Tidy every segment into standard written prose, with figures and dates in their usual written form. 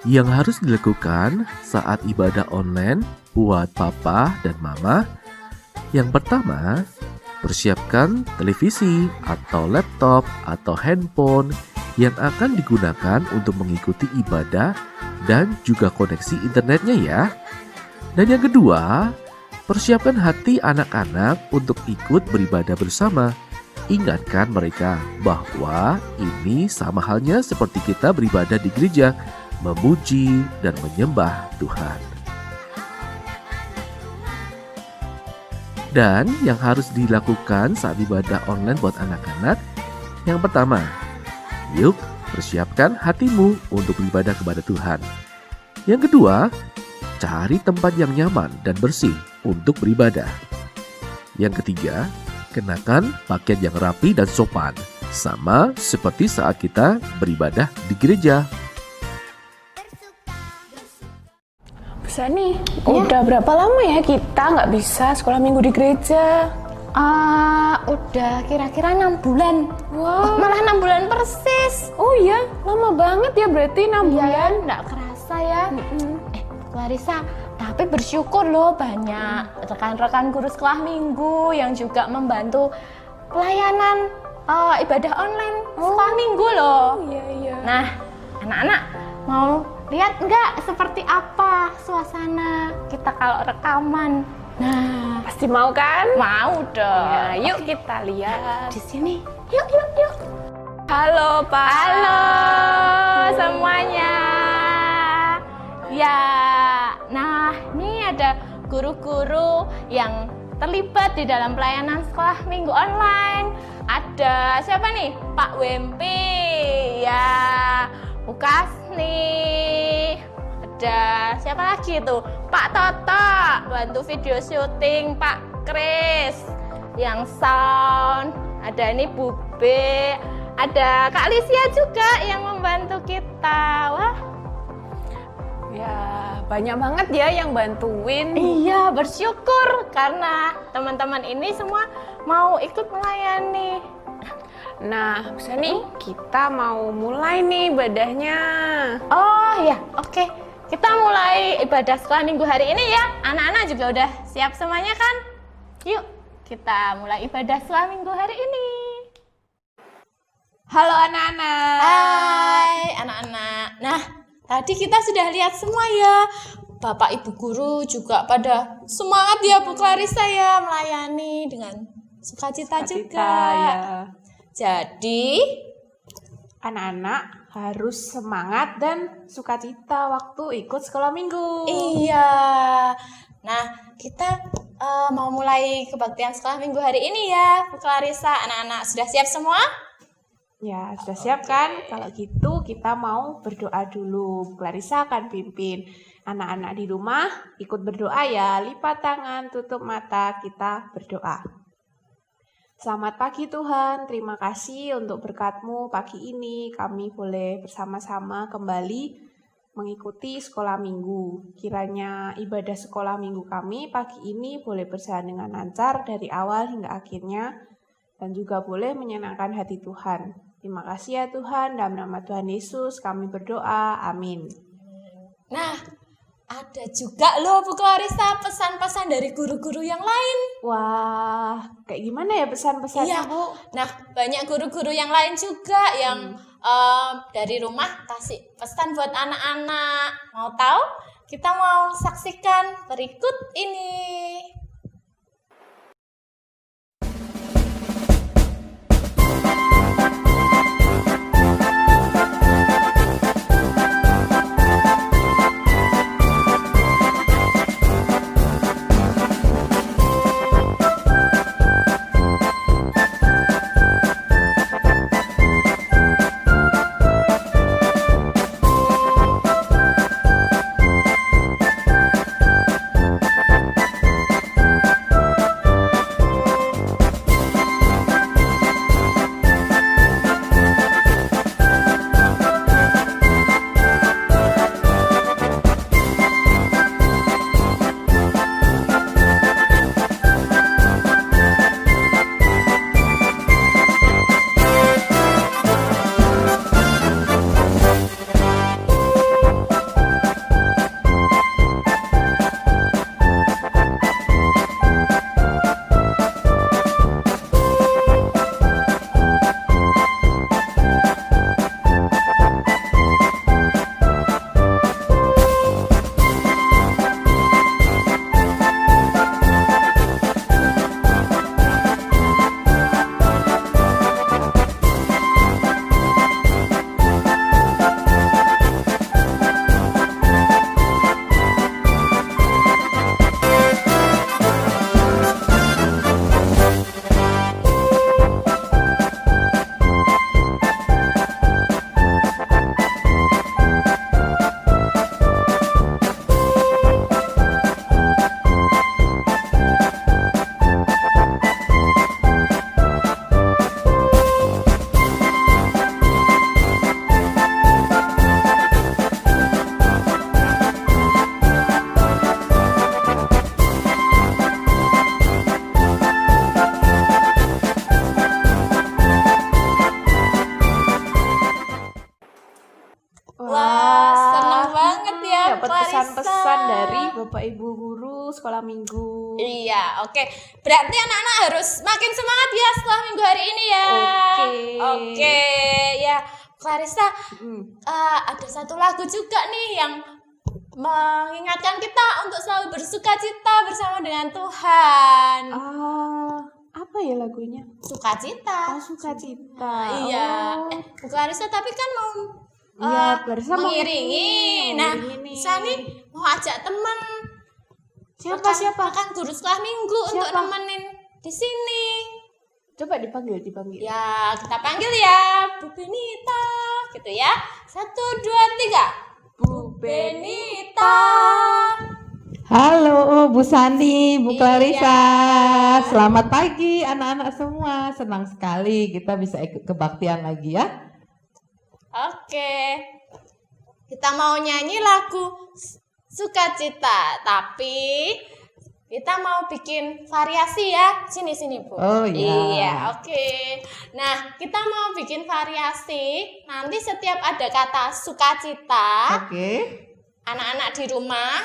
Yang harus dilakukan saat ibadah online buat papa dan mama, yang pertama, persiapkan televisi atau laptop atau handphone yang akan digunakan untuk mengikuti ibadah dan juga koneksi internetnya ya. Dan yang kedua, persiapkan hati anak-anak untuk ikut beribadah bersama. Ingatkan mereka bahwa ini sama halnya seperti kita beribadah di gereja, memuji dan menyembah Tuhan. Dan yang harus dilakukan saat ibadah online buat anak-anak, yang pertama, yuk persiapkan hatimu untuk beribadah kepada Tuhan. Yang kedua, cari tempat yang nyaman dan bersih untuk beribadah. Yang ketiga, kenakan pakaian yang rapi dan sopan, sama seperti saat kita beribadah di gereja. Sani, udah berapa lama ya kita nggak bisa sekolah minggu di gereja? Udah kira-kira 6 bulan. Wow. Malah 6 bulan persis. Oh iya, lama banget ya berarti 6 bulan. Iya, nggak kerasa ya. Clarissa, tapi bersyukur loh banyak rekan-rekan guru sekolah minggu yang juga membantu pelayanan ibadah online sekolah minggu loh. Iya. Nah, anak-anak mau lihat nggak seperti apa suasana kita kalau rekaman? Nah, Pasti mau kan? mau dong. Ya, yuk kita lihat. Di sini. Yuk. Halo Pak. Halo semuanya. Ya, nah ini ada guru-guru yang terlibat di dalam pelayanan sekolah minggu online. Ada siapa nih? Pak Wempi, ya, Bu Kasni. Ada siapa lagi tuh? Pak Toto, bantu video syuting. Pak Kris, yang sound. Ada ini Bu B. Ada Kak Lisia juga yang membantu kita. Wah, Ya, banyak banget ya yang bantuin. iya, bersyukur karena teman-teman ini semua mau ikut melayani. Nah, Sani, kita mau mulai nih ibadahnya. Oh ya, oke. Kita mulai ibadah sekolah minggu hari ini ya. Anak-anak juga udah siap semuanya kan? Yuk, kita mulai ibadah sekolah minggu hari ini. Halo anak-anak. Hai anak-anak. Nah, tadi kita sudah lihat semua ya. Bapak Ibu guru juga pada semangat ya Bu Clarissa ya melayani dengan sukacita juga. Ya. Jadi, Anak-anak harus semangat dan sukacita waktu ikut sekolah minggu. iya. Nah, kita mau mulai kebaktian sekolah minggu hari ini ya, Bu Clarissa. Anak-anak sudah siap semua? Ya, sudah siap kan? Kalau gitu kita mau berdoa dulu. Bu Clarissa akan pimpin. Anak-anak di rumah ikut berdoa ya. Lipat tangan, tutup mata, kita berdoa. Selamat pagi Tuhan, terima kasih untuk berkat-Mu pagi ini. Kami boleh bersama-sama kembali mengikuti sekolah minggu. Kiranya ibadah sekolah minggu kami pagi ini boleh berjalan dengan lancar dari awal hingga akhirnya dan juga boleh menyenangkan hati Tuhan. Terima kasih ya Tuhan, dalam nama Tuhan Yesus kami berdoa, amin. Nah, ada juga loh Bu Clarissa pesan-pesan dari guru-guru yang lain. Wah, kayak gimana ya pesan-pesannya Iya. Bu? Nah, banyak guru-guru yang lain juga yang dari rumah kasih pesan buat anak-anak. Mau tahu? Kita mau saksikan berikut ini. minggu. Iya, oke. Berarti anak-anak harus makin semangat ya setelah minggu hari ini ya. Oke, ya. Clarissa, ada satu lagu juga nih yang mengingatkan kita untuk selalu bersuka cita bersama dengan Tuhan. Apa ya lagunya? Sukacita. Sukacita. Iya. Bu Clarissa tapi kan mau Iya, Clarissa mau mengiringi. Nah, bisa nih mau ajak teman. Siapa? Kan guru sekolah minggu untuk nemenin di sini. Coba dipanggil. Ya, kita panggil ya, Bu Benita, gitu ya. 1, 2, 3. Bu Benita. Halo Bu Sani, Bu Clarissa. Iya. Selamat pagi anak-anak semua. Senang sekali kita bisa ikut kebaktian lagi ya. Oke. Kita mau nyanyi lagu Sukacita, tapi kita mau bikin variasi ya. Sini Bu. Oh iya. Iya, oke. Nah, kita mau bikin variasi. Nanti setiap ada kata sukacita, Oke. anak-anak di rumah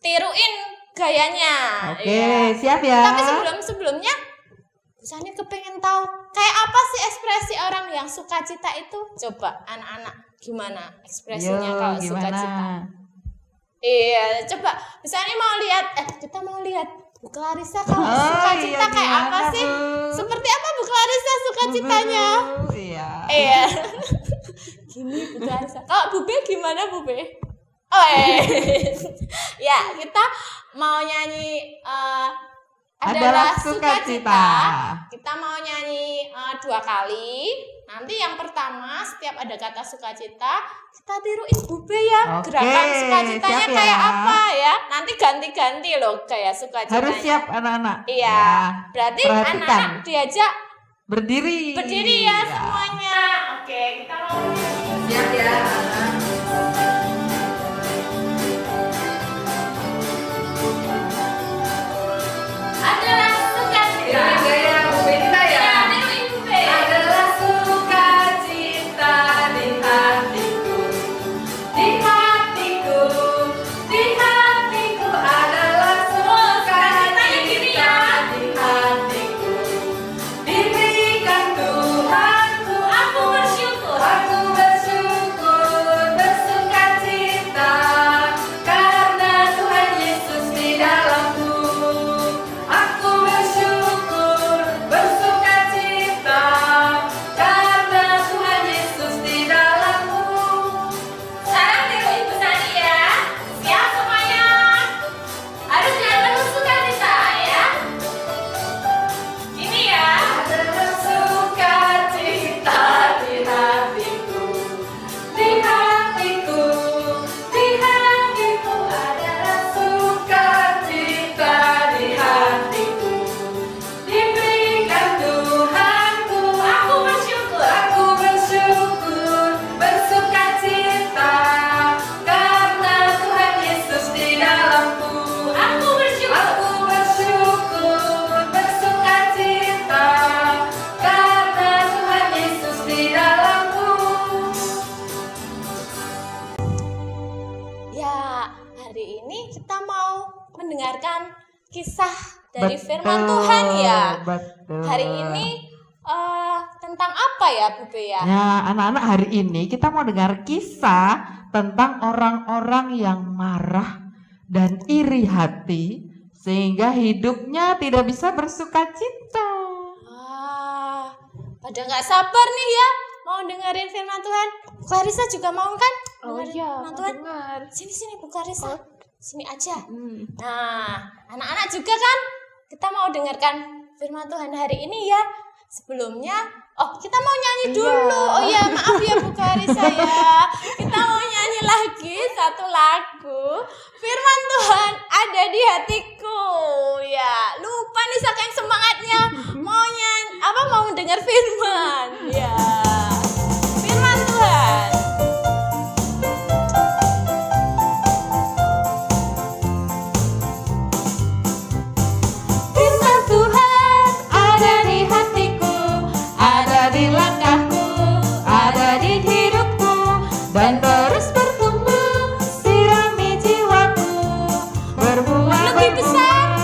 tiruin gayanya. Oke, Iya. siap ya. Tapi sebelumnya Busani kepengen tahu kayak apa sih ekspresi orang yang sukacita itu? Coba anak-anak gimana ekspresinya Yo, kalau gimana? sukacita? Iya, coba Busani mau lihat. Kita mau lihat Bu Clarissa kalau sukacita iya, kayak apa gimana, sih? Bu? Seperti apa Bu Clarissa sukacitanya? Iya. Iya. Gini Bu Clarissa. Kalau Bu B gimana Bu B? Ya, kita mau nyanyi adalah sukacita. Kita mau nyanyi 2 kali. Nanti yang pertama setiap ada kata sukacita kita tiruin Bu B ya. Oke, Gerakan sukacitanya siap ya. kayak apa ya? Nanti ganti-ganti loh kayak sukacitanya. Harus siap anak-anak. Iya. Ya, Berarti perhatikan. anak-anak diajak Berdiri. berdiri ya semuanya. Oke, kita mau Siap ya. adalah sukacita. Gaya Bu Benita ya. Ya, tiruin Bu B. Adalah sukacita di hatiku, di hatiku, di hatiku adalah sukacita di hatiku. Diberikan Tuhanku, Aku bersyukur. aku bersyukur, bersukacita karena Tuhan Yesus di dalamku. Aku bersyukur, bersukacita karena Tuhan Yesus di dalamku. Sekarang tiruin Bu Sani ya. Siap semuanya. Harus dengan penuh sukacita ya. Ini ya. Adalah sukacita di hatiku, di hatiku, di hatiku adalah sukacita di hatiku. Diberikan Tuhanku, Aku bersyukur. bersukacita karena Tuhan Yesus di dalamku. Aku bersyukur. Aku bersyukur, bersukacita karena Tuhan Yesus di dalamku. Ya, hari ini kita mau mendengarkan kisah dari Betul, firman Tuhan ya. Betul. Hari ini tentang apa ya Bu B ya? Ya, anak-anak, hari ini kita mau dengar kisah tentang orang-orang yang marah dan iri hati sehingga hidupnya tidak bisa bersukacita. Pada nggak sabar nih ya mau dengerin firman Tuhan. Bu Clarissa juga mau kan? Dengerin firman Tuhan. dengar. Sini Bu Clarissa. Sini aja. Nah, anak-anak juga kan kita mau dengarkan firman Tuhan hari ini ya. Sebelumnya, kita mau nyanyi dulu. Oh ya, maaf ya Bu Clarissa ya. Kita mau nyanyi lagi satu lagu. Firman Tuhan ada di hatiku. Ya, lupa nih saking semangatnya mau mau dengar firman. Ya. Firman Tuhan. Firman Tuhan ada di hatiku, ada di langkahku, ada di hidupku, dan terus bertumbuh, sirami jiwaku, berbuah Lebih besar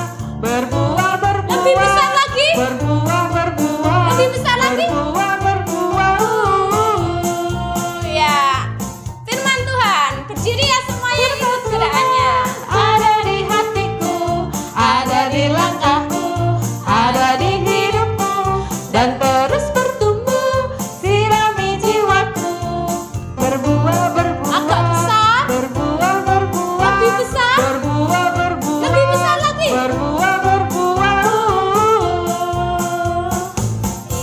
dan terus bertumbuh. Sirami jiwaku, berbuah, berbuah, Agak besar. berbuah, berbuah, Lebih besar. berbuah, berbuah, Lebih besar lagi. berbuah, berbuah.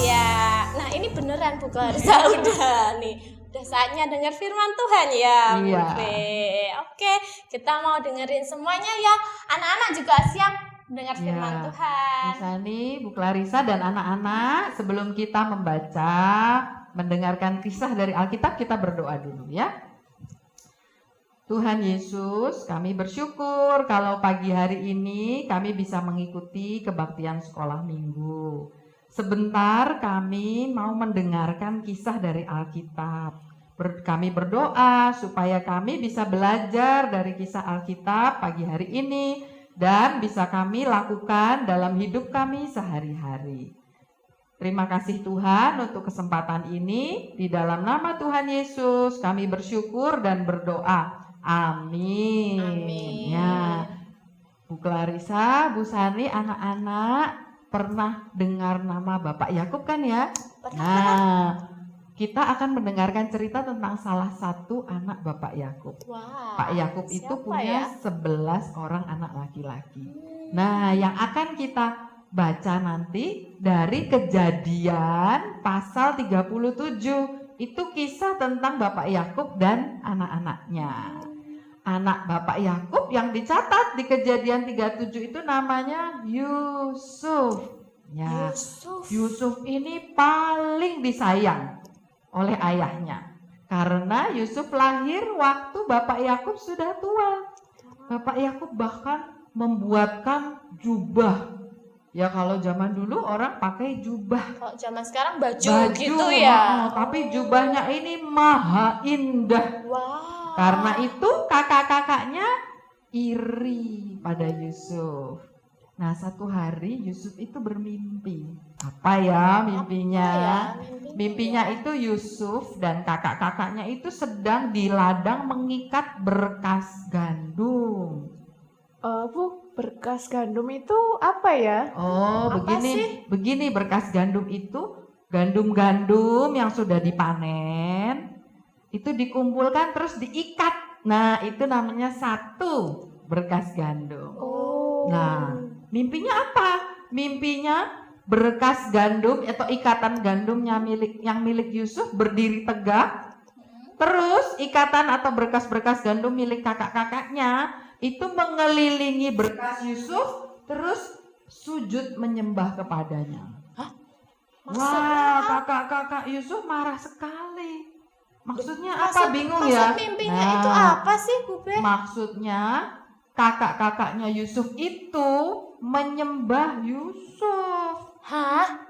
Iya, nah ini beneran Bu Clarissa udah nih. Udah saatnya dengar firman Tuhan ya, Iya. Bube. Oke, kita mau dengerin semuanya ya. Anak-anak juga siap dengar firman Iya. Tuhan. Bu Sani, Bu Clarissa dan anak-anak, sebelum kita membaca, mendengarkan kisah dari Alkitab, kita berdoa dulu ya. Tuhan Yesus, kami bersyukur kalau pagi hari ini kami bisa mengikuti kebaktian sekolah minggu. Sebentar kami mau mendengarkan kisah dari Alkitab. Kami berdoa supaya kami bisa belajar dari kisah Alkitab pagi hari ini dan bisa kami lakukan dalam hidup kami sehari-hari. Terima kasih Tuhan untuk kesempatan ini. Di dalam nama Tuhan Yesus kami bersyukur dan berdoa. Amin. Amin. Ya, Bu Clarissa, Bu Sani, anak-anak pernah dengar nama Bapak Yakub kan ya? Nah, kita akan mendengarkan cerita tentang salah satu anak Bapak Yakub. Wah, Pak Yakub itu siapa punya ya? 11 orang anak laki-laki. Nah, yang akan kita baca nanti dari Kejadian pasal 37. Itu kisah tentang Bapak Yakub dan anak-anaknya. Anak Bapak Yakub yang dicatat di Kejadian 37 itu namanya Yusuf. Ya, Yusuf ini paling disayang oleh ayahnya. Karena Yusuf lahir waktu Bapak Yakub sudah tua. Bapak Yakub bahkan membuatkan jubah. Ya kalau zaman dulu orang pakai jubah. Kalau zaman sekarang baju gitu oh, ya. tapi jubahnya ini maha indah. Wah. Karena itu kakak-kakaknya iri pada Yusuf. Nah, satu hari Yusuf itu bermimpi. Apa ya mimpinya? Mimpinya itu Yusuf dan kakak-kakaknya itu sedang di ladang mengikat berkas gandum. Bu, berkas gandum itu apa ya? Oh, Apa begini berkas gandum itu gandum-gandum yang sudah dipanen itu dikumpulkan terus diikat. Nah, itu namanya satu berkas gandum. Oh. Nah, mimpinya apa? Mimpinya berkas gandum atau ikatan gandumnya yang milik Yusuf berdiri tegak. Terus ikatan atau berkas-berkas gandum milik kakak-kakaknya itu mengelilingi berkas Yusuf terus sujud menyembah kepadanya. Hah? Wah, kakak-kakak Yusuf marah sekali. Maksudnya apa? Bingung ya? Maksud mimpinya itu apa sih, Bube? Maksudnya kakak-kakaknya Yusuf itu menyembah Yusuf. Hah?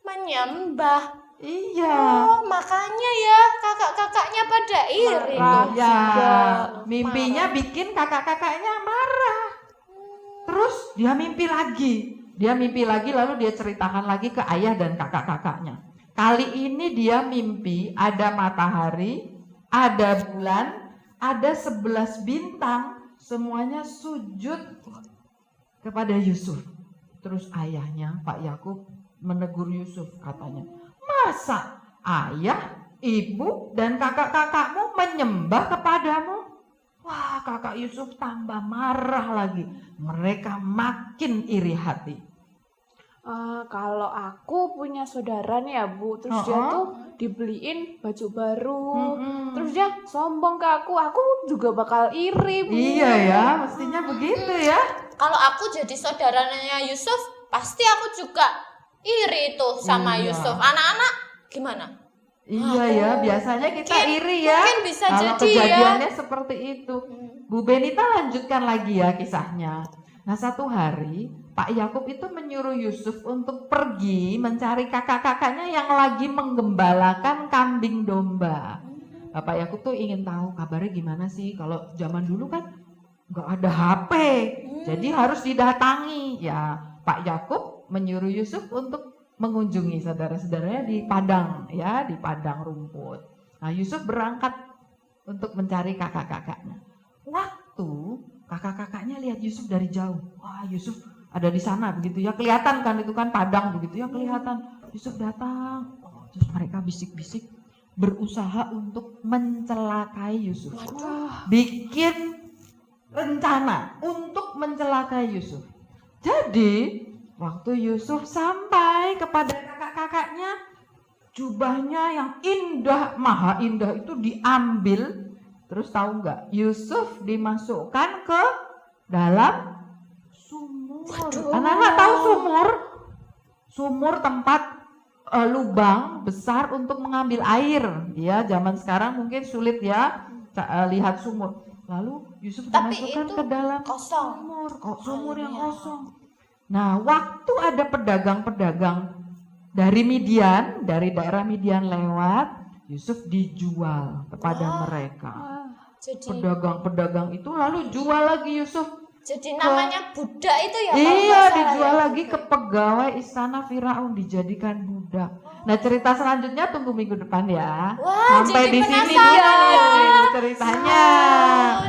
Menyembah? Iya. Oh, makanya ya kakak-kakaknya pada iri. Marah. Ya, juga. mimpinya bikin kakak-kakaknya marah. Terus dia mimpi lagi. Dia mimpi lagi lalu dia ceritakan lagi ke ayah dan kakak-kakaknya. Kali ini dia mimpi ada matahari, ada bulan, ada 11 bintang, semuanya sujud kepada Yusuf. Terus ayahnya Pak Yakub menegur Yusuf, katanya, masa ayah, ibu, dan kakak-kakakmu menyembah kepadamu? Wah, kakak Yusuf tambah marah lagi. Mereka makin iri hati. Kalau aku punya saudara nih ya Bu, terus dia tuh dibeliin baju baru, terus dia sombong ke aku juga bakal iri Bu. Iya ya, mestinya begitu ya. Kalau aku jadi saudaranya Yusuf, pasti aku juga iri itu sama Iya. Yusuf. Anak-anak gimana? Iya ya, biasanya kita iri ya. Mungkin bisa Kalau jadi kejadiannya seperti itu. Bu Benita lanjutkan lagi ya kisahnya. Nah, satu hari Pak Yakub itu menyuruh Yusuf untuk pergi mencari kakak-kakaknya yang lagi menggembalakan kambing domba. Pak Yakub tuh ingin tahu kabarnya gimana sih. Kalau zaman dulu kan nggak ada HP, jadi harus didatangi. Ya, Pak Yakub menyuruh Yusuf untuk mengunjungi saudara-saudaranya di padang, ya, di padang rumput. Nah, Yusuf berangkat untuk mencari kakak-kakaknya. Waktu kakak-kakaknya lihat Yusuf dari jauh, wah Yusuf ada di sana begitu ya, kelihatan kan itu kan padang begitu ya, kelihatan. Yusuf datang. Terus mereka bisik-bisik berusaha untuk mencelakai Yusuf. Bikin rencana untuk mencelakai Yusuf. Jadi waktu Yusuf sampai kepada kakak-kakaknya, jubahnya yang indah, maha indah itu diambil. Terus tahu nggak? Yusuf dimasukkan ke dalam sumur. Anak-anak tahu sumur? Sumur tempat lubang besar untuk mengambil air. Ya, zaman sekarang mungkin sulit ya lihat sumur. Lalu Yusuf dimasukkan ke dalam sumur, sumur yang kosong. Nah, waktu ada pedagang-pedagang dari Midian, dari daerah Midian lewat, Yusuf dijual kepada mereka. Jadi Pedagang-pedagang itu lalu jual lagi Yusuf. jadi namanya budak itu ya? Iya, dijual lagi ke pegawai istana Firaun, dijadikan budak. Nah, cerita selanjutnya tunggu minggu depan ya. Wah, Sampai jadi di sini penasaran. dulu ceritanya.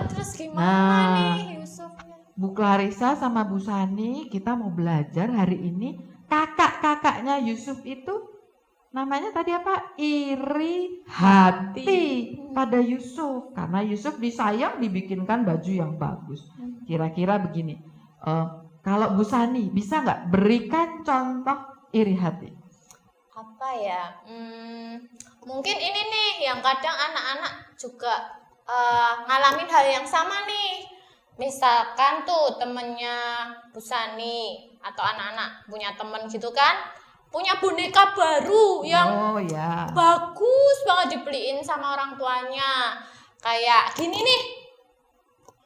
Terus gimana nih Yusufnya? Bu Clarissa sama Bu Sani, kita mau belajar hari ini kakak-kakaknya Yusuf itu namanya tadi apa? Iri hati pada Yusuf. Karena Yusuf disayang, dibikinkan baju yang bagus. Kira-kira begini, kalau Bu Sani bisa nggak berikan contoh iri hati? Apa ya? Mungkin ini nih yang kadang anak-anak juga ngalamin hal yang sama nih. Misalkan tuh temennya Bu Sani atau anak-anak punya temen gitu kan, punya boneka baru yang bagus banget dibeliin sama orang tuanya. Kayak gini nih.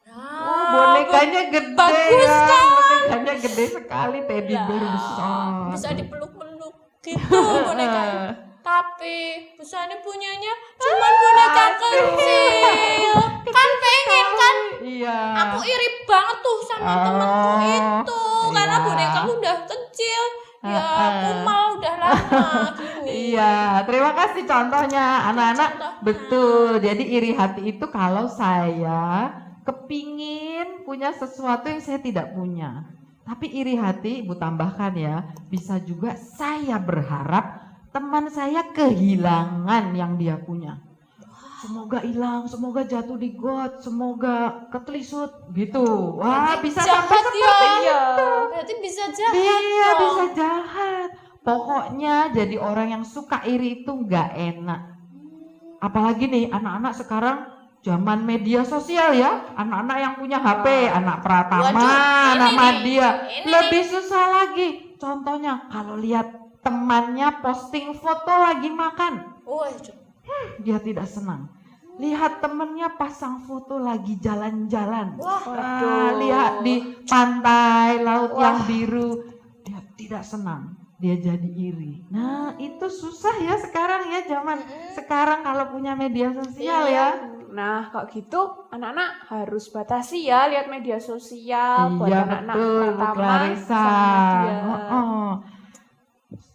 Nah, Bonekanya gede bagus ya, kan? bonekanya gede sekali, teddy bear besar. Bisa dipeluk-peluk gitu bonekanya. Tapi Bu Sani punyanya cuma boneka kecil. Kan pengen kan? Iya. Aku iri banget tuh sama temenku itu. Karena iya. bonekaku udah kecil. Ya aku mau udah lama gini. Iya, terima kasih contohnya anak-anak. Contohnya. Betul, jadi iri hati itu kalau saya kepingin punya sesuatu yang saya tidak punya. Tapi iri hati, Ibu tambahkan ya, bisa juga saya berharap teman saya kehilangan yang dia punya. Semoga hilang, semoga jatuh di got, semoga ketelisut gitu. Wah, bisa sampai Jahat ya. seperti itu. Berarti bisa jahat. Iya, dong. bisa jahat. Pokoknya jadi orang yang suka iri itu nggak enak. Apalagi nih anak-anak sekarang zaman media sosial ya. Anak-anak yang punya HP, anak Pratama, Waduh, anak ini Madya, nih. lebih susah lagi. Contohnya kalau lihat temannya posting foto lagi makan, Waduh. dia tidak senang. Lihat temennya pasang foto lagi jalan-jalan. Wah, Lihat di pantai, laut yang biru, dia tidak senang. Dia jadi iri. Nah, itu susah ya sekarang ya, zaman sekarang kalau punya media sosial ya. Nah, kalau gitu anak-anak harus batasi ya lihat media sosial buat Iya, anak-anak betul, Bu pertama Clarissa. sama dia.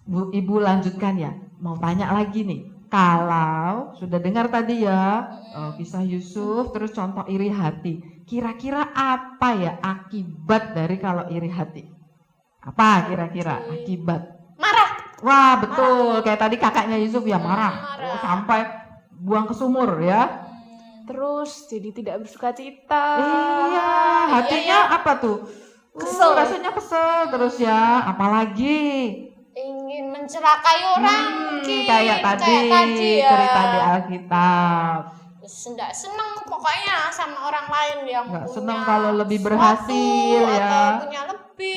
Bu, Ibu lanjutkan ya. Mau tanya lagi nih. Kalau sudah dengar tadi ya kisah Yusuf, terus contoh iri hati. Kira-kira apa ya akibat dari kalau iri hati? Apa kira-kira akibat? marah. Wah, betul. Kayak tadi kakaknya Yusuf ya marah. Marah. Oh, sampai buang ke sumur ya. Terus jadi tidak bersuka cita. Iya, hatinya apa tuh? Kesel. Rasanya kesel terus ya. Apalagi? Ingin mencelakai orang mungkin. Kayak tadi ya. cerita di Alkitab. Terus nggak seneng pokoknya sama orang lain yang Nggak punya seneng kalau lebih sesuatu berhasil ya. atau punya lebih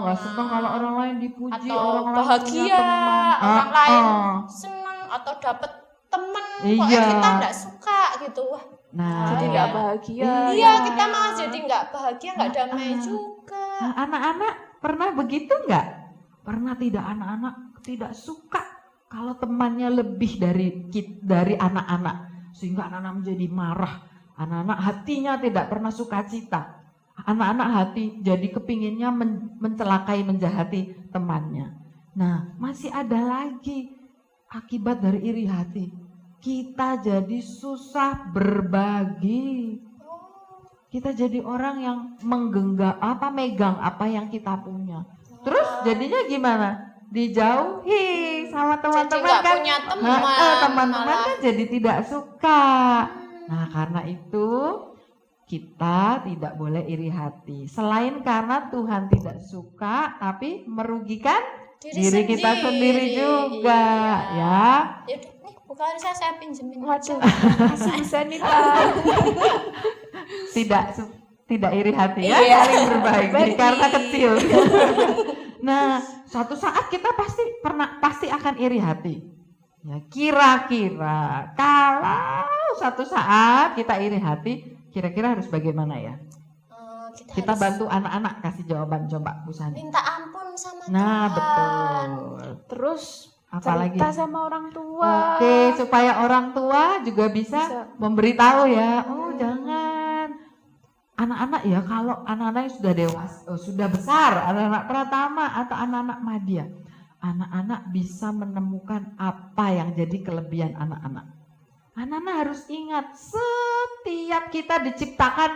Nggak seneng kalau orang lain dipuji, atau orang lain punya bahagia teman. orang lain seneng atau dapet temen pokoknya Iya. kita nggak suka gitu. Wah, Nah, Jadi tidak bahagia. iya kita malah jadi nggak bahagia, nggak damai juga. nah, anak-anak pernah begitu nggak? Pernah tidak anak-anak tidak suka kalau temannya lebih dari anak-anak, sehingga anak-anak menjadi marah. Anak-anak hatinya tidak pernah sukacita. Anak-anak hati jadi kepinginnya mencelakai, menjahati temannya. Nah, masih ada lagi akibat dari iri hati. Kita jadi susah berbagi. Kita jadi orang yang megang apa yang kita punya. Terus jadinya gimana? dijauhi sama teman-teman nggak kan. punya teman, Teman-teman malah. kan jadi tidak suka. Nah, karena itu kita tidak boleh iri hati. Selain karena Tuhan tidak suka, tapi merugikan diri kita sendiri juga, ya. Yaudah, nih Bu Clarissa saya pinjemin. Waduh, aja. masih bisa nih Pak. Tidak iri hati ya, Iya. saling berbagi Berbagi. karena kecil. Nah, suatu saat kita pasti akan iri hati. Ya, kira-kira kalau suatu saat kita iri hati, kira-kira harus bagaimana ya? Kita harus bantu anak-anak kasih jawaban, coba Bu Sani. minta ampun sama Nah, Tuhan. betul. Terus Apalagi? cerita sama orang tua. Oke, supaya orang tua juga bisa memberitahu ya. Oh, jangan. Anak-anak ya, kalau anak-anak yang sudah dewasa, sudah besar, anak-anak pratama atau anak-anak madya, anak-anak bisa menemukan apa yang jadi kelebihan anak-anak. Anak-anak harus ingat, setiap kita diciptakan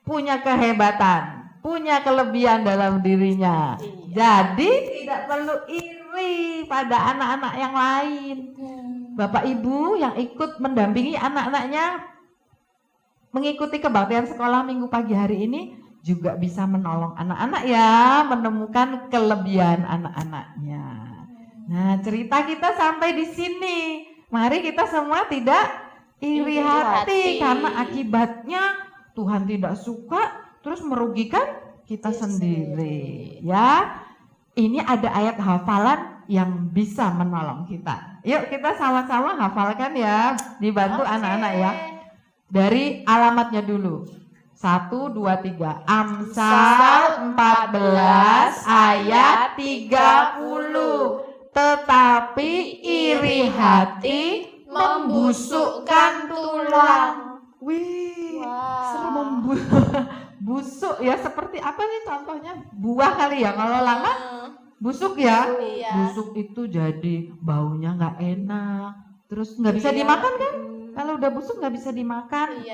punya kehebatan, punya kelebihan dalam dirinya. Jadi tidak perlu iri pada anak-anak yang lain. Bapak Ibu yang ikut mendampingi anak-anaknya mengikuti kebaktian sekolah minggu pagi hari ini juga bisa menolong anak-anak ya, menemukan kelebihan anak-anaknya. Nah, cerita kita sampai di sini. Mari kita semua tidak iri hati karena akibatnya Tuhan tidak suka terus merugikan kita sendiri, ya. Ini ada ayat hafalan yang bisa menolong kita. Yuk kita sama-sama hafalkan ya, dibantu anak-anak ya. Dari alamatnya dulu. 1, 2, 3. Amsal 14 ayat 30. Tetapi iri hati membusukkan tulang. Wih, busuk ya, seperti apa nih contohnya? Buah kali ya, kalau lama busuk ya. Busuk itu jadi baunya nggak enak, terus nggak bisa dimakan kan? Kalau udah busuk nggak bisa dimakan,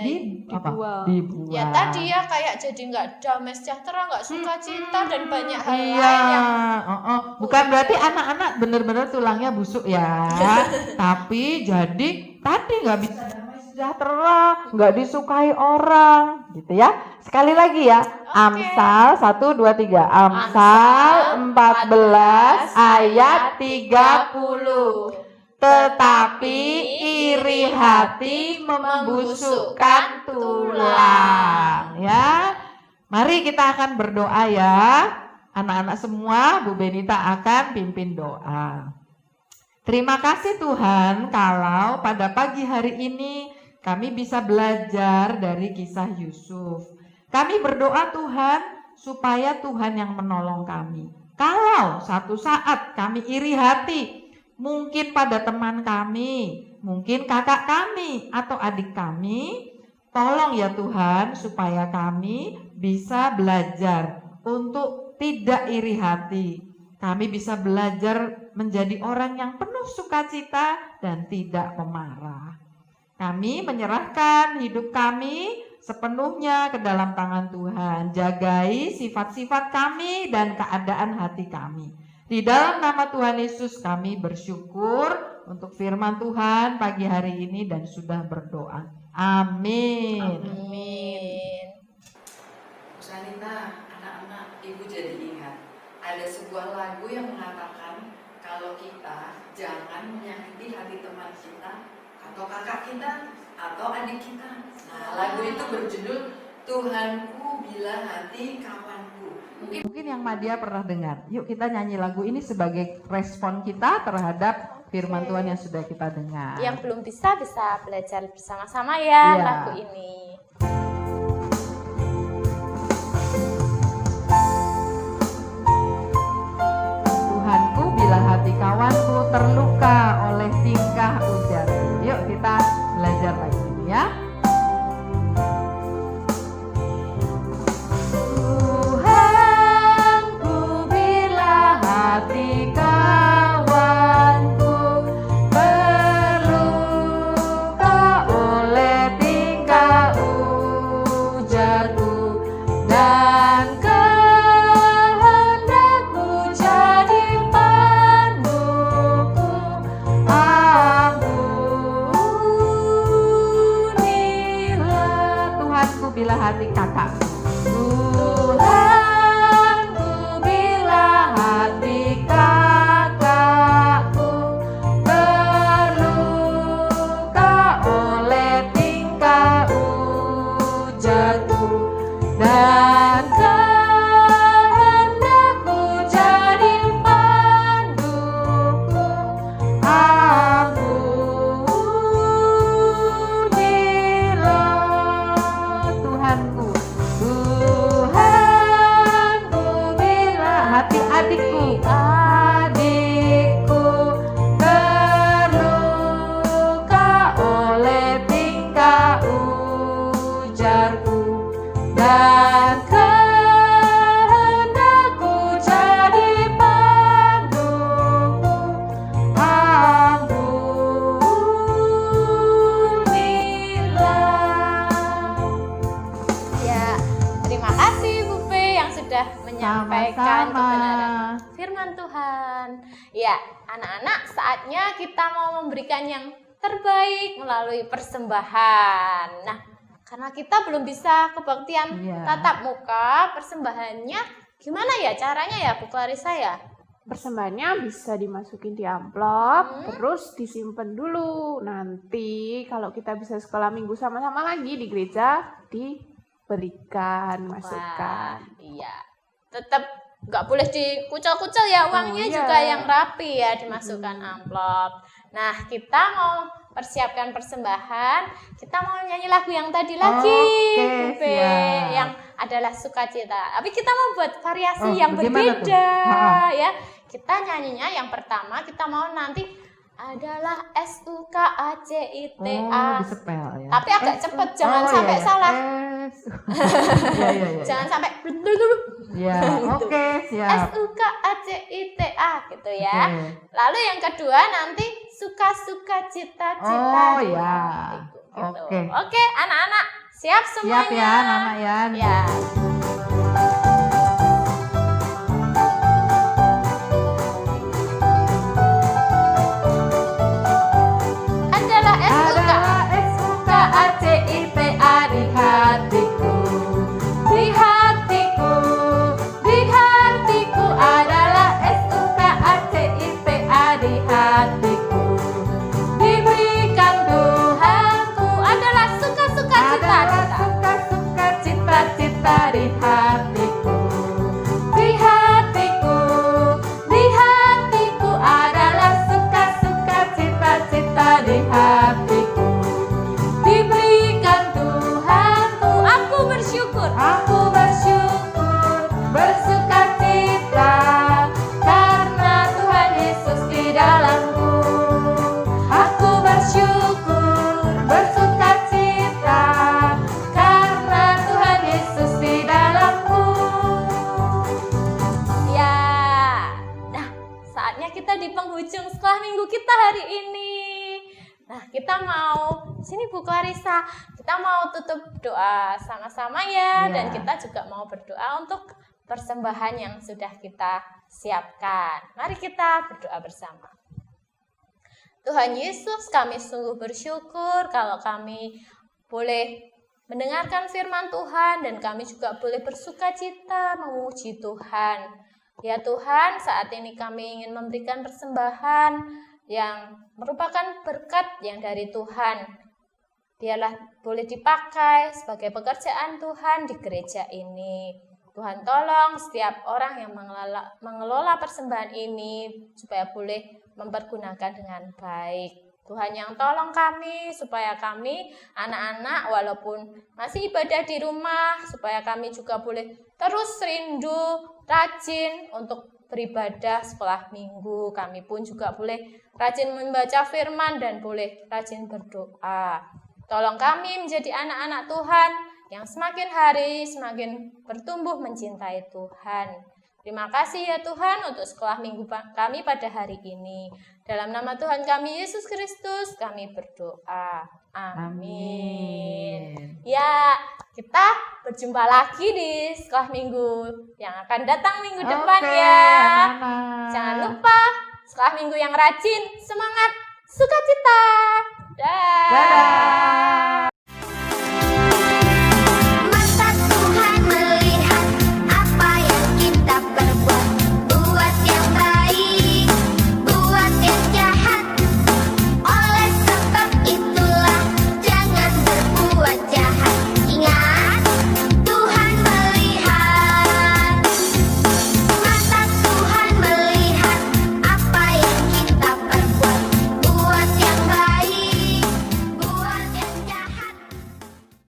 dibuang. Ya tadi ya kayak jadi nggak damai sejahtera, nggak sukacita dan banyak hal Iya, lain yang bukan berarti anak-anak benar-benar tulangnya busuk ya, tapi jadi tadi nggak bisa damai sejahtera, nggak disukai orang, gitu ya. Sekali lagi ya, Amsal 1, 2, 3. Amsal 14 ayat 30. Tetapi iri hati membusukkan tulang, ya. Mari kita akan berdoa ya. Anak-anak semua, Bu Benita akan pimpin doa. Terima kasih Tuhan kalau pada pagi hari ini kami bisa belajar dari kisah Yusuf. Kami berdoa Tuhan supaya Tuhan yang menolong kami. Kalau satu saat kami iri hati, mungkin pada teman kami, mungkin kakak kami atau adik kami, tolong ya Tuhan supaya kami bisa belajar untuk tidak iri hati. Kami bisa belajar menjadi orang yang penuh sukacita dan tidak pemarah. Kami menyerahkan hidup kami sepenuhnya ke dalam tangan Tuhan. Jagai sifat-sifat kami dan keadaan hati kami. Di dalam nama Tuhan Yesus kami bersyukur untuk firman Tuhan pagi hari ini dan sudah berdoa. Amin. Amin. Bu Sanita, anak-anak, Ibu jadi ingat ada sebuah lagu yang mengatakan kalau kita jangan menyakiti hati teman kita atau kakak kita atau adik kita. Nah, lagu itu berjudul Tuhanku bila hati kawanku. Mungkin yang Madia pernah dengar. Yuk kita nyanyi lagu ini sebagai respon kita terhadap firman Tuhan yang sudah kita dengar. Yang belum bisa belajar bersama-sama ya Iya. lagu ini. Tuhanku bila hati kawanku terluka oleh tingkah ujarku. Yuk kita belajar lagi ini ya. Tuhanku bila hati kawanku terluka oleh tingkah ujarku dan kehendakku jadi menyampaikan Sama-sama. kebenaran firman Tuhan. Ya, anak-anak, saatnya kita mau memberikan yang terbaik melalui persembahan. Nah, karena kita belum bisa kebaktian Iya. tatap muka, persembahannya gimana ya caranya ya Bu Clarissa ya? Persembahannya bisa dimasukin di amplop, terus disimpan dulu. Nanti kalau kita bisa sekolah minggu sama-sama lagi di gereja, diberikan masukan. Iya, tetap nggak boleh dikucel-kucel ya, uangnya iya. juga yang rapi ya, dimasukkan amplop. Nah, kita mau persiapkan persembahan, kita mau nyanyi lagu yang tadi lagi, Oke, Bu B, siap. yang adalah sukacita. Tapi kita mau buat variasi Oh, yang bagaimana tuh? berbeda Ha-ha. ya. Kita nyanyinya yang pertama kita mau nanti adalah SUKACITA. Oh, disepel ya. Tapi agak cepet, jangan Oh, sampai iya, iya. salah. Iya, iya, iya. Jangan sampai Ya, oke, siap. SUKACITA gitu ya. Oke. Lalu yang kedua nanti suka-suka cita-cita. Oh, di ya. hatiku, gitu. Oke. Oke, anak-anak siap semuanya? Siap ya, Mama Yan. Ya. Adalah SUKACITA di hatiku. Di hatiku, di hatiku adalah SUKACITA di hatiku. Diberikan Tuhanku adalah suka-suka cita-cita. Suka-suka Cita-cita di hatiku. Di hatiku, di hatiku adalah suka-suka cita-cita di hatiku. Diberikan Tuhanku, aku bersyukur, bersuka cita karena Tuhan Yesus di dalamku. Aku bersyukur, bersuka cita karena Tuhan Yesus di dalamku. Ya, nah saatnya kita di penghujung sekolah minggu kita hari ini. Nah, kita mau, sini Bu Clarissa, kita mau tutup doa sama-sama ya. Iya. Dan kita juga mau berdoa untuk persembahan yang sudah kita siapkan. Mari kita berdoa bersama. Tuhan Yesus, kami sungguh bersyukur kalau kami boleh mendengarkan firman Tuhan dan kami juga boleh bersuka cita memuji Tuhan. Ya Tuhan, saat ini kami ingin memberikan persembahan yang merupakan berkat yang dari Tuhan. Biarlah boleh dipakai sebagai pekerjaan Tuhan di gereja ini. Tuhan tolong setiap orang yang mengelola persembahan ini supaya boleh mempergunakan dengan baik. Tuhan yang tolong kami supaya kami anak-anak walaupun masih ibadah di rumah, supaya kami juga boleh terus rindu, rajin untuk beribadah sekolah minggu. Kami pun juga boleh rajin membaca firman dan boleh rajin berdoa. Tolong kami menjadi anak-anak Tuhan yang semakin hari semakin bertumbuh mencintai Tuhan. Terima kasih ya Tuhan untuk sekolah minggu kami pada hari ini. Dalam nama Tuhan kami Yesus Kristus kami berdoa. Amin. Ya, kita berjumpa lagi di sekolah minggu yang akan datang minggu depan ya. anak-anak. Jangan lupa sekolah minggu yang rajin, semangat, sukacita. Dah. Dadah.